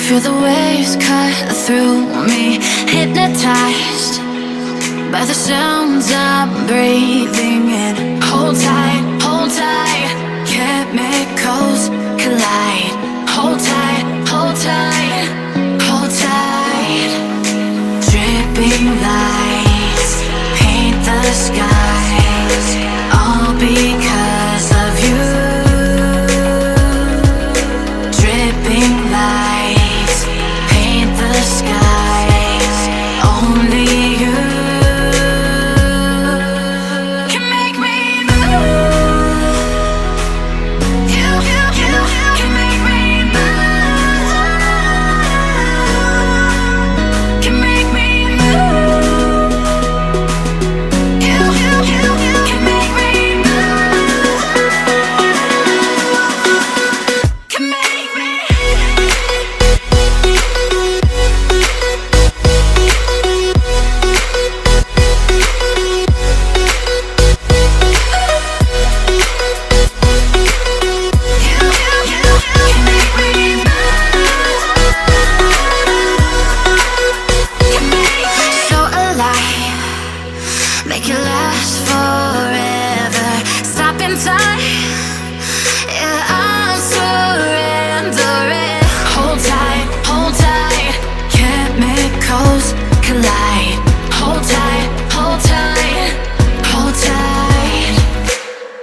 Feel the waves cut through me, hypnotized by the sounds I'm breathing in. Hold tight, hold tight, chemicals collide. Hold tight, hold tight, hold tight. Dripping lights paint the skies, all because of you. Dripping lights paint the skies, only you can make me move. You can make me move. Can make me move. You can make me move. Can make me. So alive, make it last forever. Stop in time, yeah, I'm surrendering. Hold tight, chemicals collide. Hold tight, hold tight, hold tight.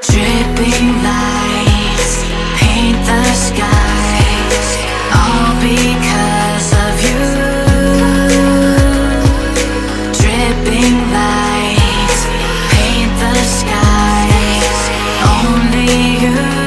Dripping lights paint the skies, all because of you. Dripping lights paint the skies, only you.